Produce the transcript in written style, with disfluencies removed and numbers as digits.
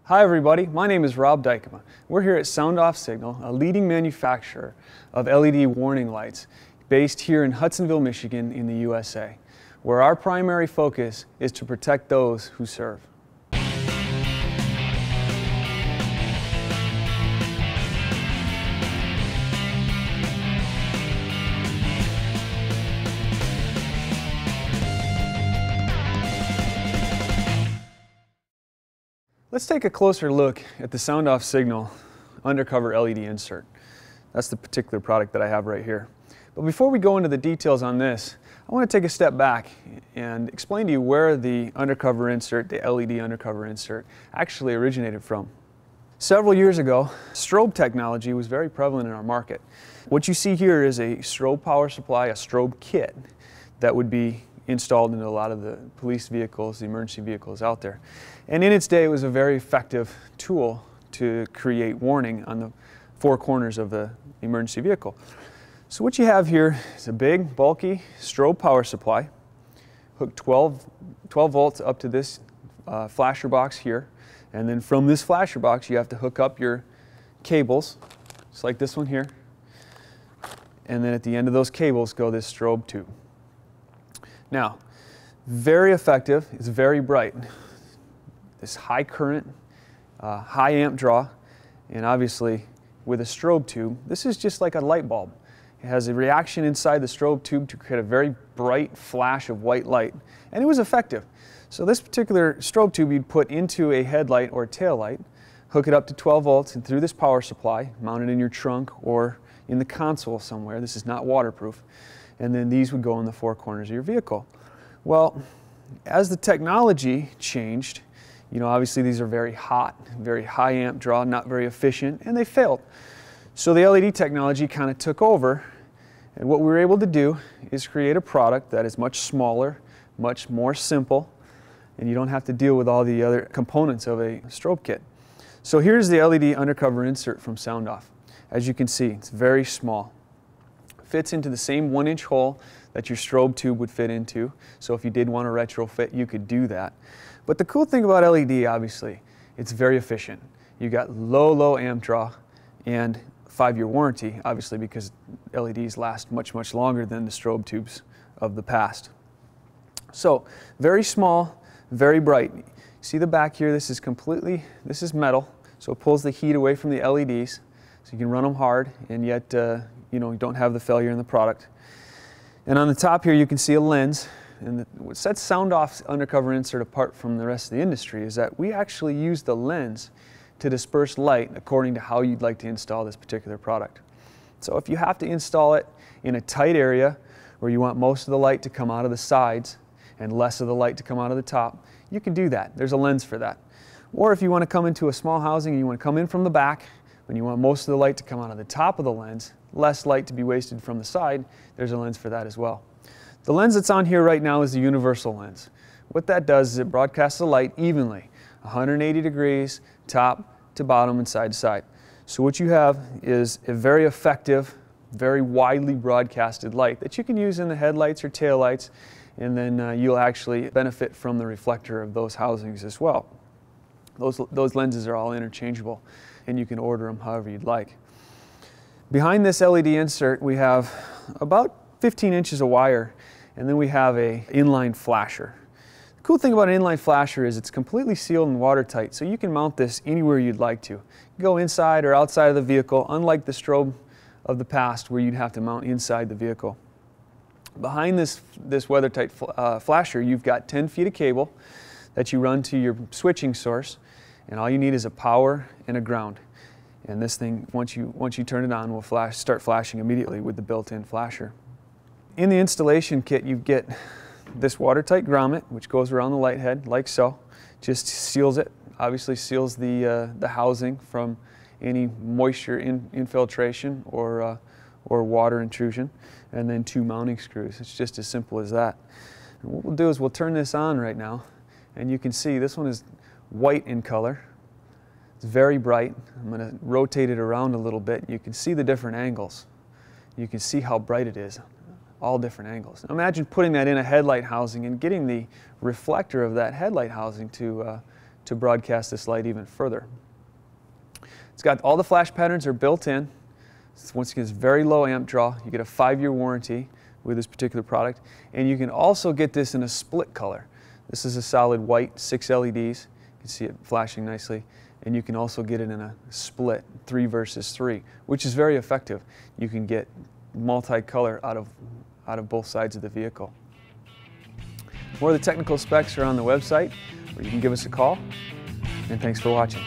Hi everybody, my name is Rob Dykema. We're here at Sound Off Signal, a leading manufacturer of LED warning lights based here in Hudsonville, Michigan in the USA, where our primary focus is to protect those who serve. Let's take a closer look at the Sound Off Signal Undercover LED insert. That's the particular product that I have right here. But before we go into the details on this, I want to take a step back and explain to you where the undercover insert, the LED undercover insert, actually originated from. Several years ago, strobe technology was very prevalent in our market. What you see here is a strobe power supply, a strobe kit that would be installed into a lot of the police vehicles, the emergency vehicles out there. And in its day, it was a very effective tool to create warning on the four corners of the emergency vehicle. So what you have here is a big, bulky strobe power supply, hooked 12 volts up to this flasher box here. And then from this flasher box, you have to hook up your cables, just like this one here. And then at the end of those cables go this strobe tube. Now, very effective, it's very bright. This high current, high amp draw, and obviously with a strobe tube, this is just like a light bulb. It has a reaction inside the strobe tube to create a very bright flash of white light, and it was effective. So this particular strobe tube you'd put into a headlight or a tail light, hook it up to 12 volts and through this power supply, mount it in your trunk or in the console somewhere. This is not waterproof. And then these would go in the four corners of your vehicle. Well, as the technology changed, you know, obviously these are very hot, very high amp draw, not very efficient, and they failed. So the LED technology kind of took over, and what we were able to do is create a product that is much smaller, much more simple, and you don't have to deal with all the other components of a strobe kit. So here's the LED undercover insert from Sound Off. As you can see, it's very small. Fits into the same 1-inch hole that your strobe tube would fit into. So if you did want to retrofit, you could do that. But the cool thing about LED, obviously, it's very efficient. You got low amp draw and 5-year warranty, obviously, because LEDs last much longer than the strobe tubes of the past. So very small, very bright. See the back here, this is metal, so it pulls the heat away from the LEDs. So you can run them hard and yet you don't have the failure in the product. And on the top here you can see a lens, and what sets Sound Off's undercover insert apart from the rest of the industry is that we actually use the lens to disperse light according to how you'd like to install this particular product. So if you have to install it in a tight area where you want most of the light to come out of the sides and less of the light to come out of the top, you can do that. There's a lens for that. Or if you want to come into a small housing and you want to come in from the back, when you want most of the light to come out of the top of the lens, less light to be wasted from the side, there's a lens for that as well. The lens that's on here right now is the universal lens. What that does is it broadcasts the light evenly, 180 degrees, top to bottom and side to side. So what you have is a very effective, very widely broadcasted light that you can use in the headlights or taillights, and then you'll actually benefit from the reflector of those housings as well. Those lenses are all interchangeable, and you can order them however you'd like. Behind this LED insert we have about 15 inches of wire, and then we have a inline flasher. The cool thing about an inline flasher is it's completely sealed and watertight, so you can mount this anywhere you'd like to. Go inside or outside of the vehicle, unlike the strobe of the past where you'd have to mount inside the vehicle. Behind this weathertight flasher you've got 10 feet of cable that you run to your switching source, and all you need is a power and a ground. And this thing, once you turn it on, will start flashing immediately with the built-in flasher. In the installation kit, you get this watertight grommet, which goes around the light head, like so. Just seals it, obviously seals the housing from any moisture infiltration or water intrusion. And then 2 mounting screws. It's just as simple as that. And what we'll do is we'll turn this on right now, and you can see this one is white in color. It's very bright. I'm going to rotate it around a little bit. You can see the different angles. You can see how bright it is, all different angles. Imagine putting that in a headlight housing and getting the reflector of that headlight housing to to broadcast this light even further. It's got all the flash patterns are built in. Once again, it's very low amp draw. You get a 5-year warranty with this particular product, and you can also get this in a split color. This is a solid white, 6 LEDs. You can see it flashing nicely, and you can also get it in a split, 3 versus 3, which is very effective. You can get multicolor out of both sides of the vehicle. More of the technical specs are on the website, or you can give us a call, and thanks for watching.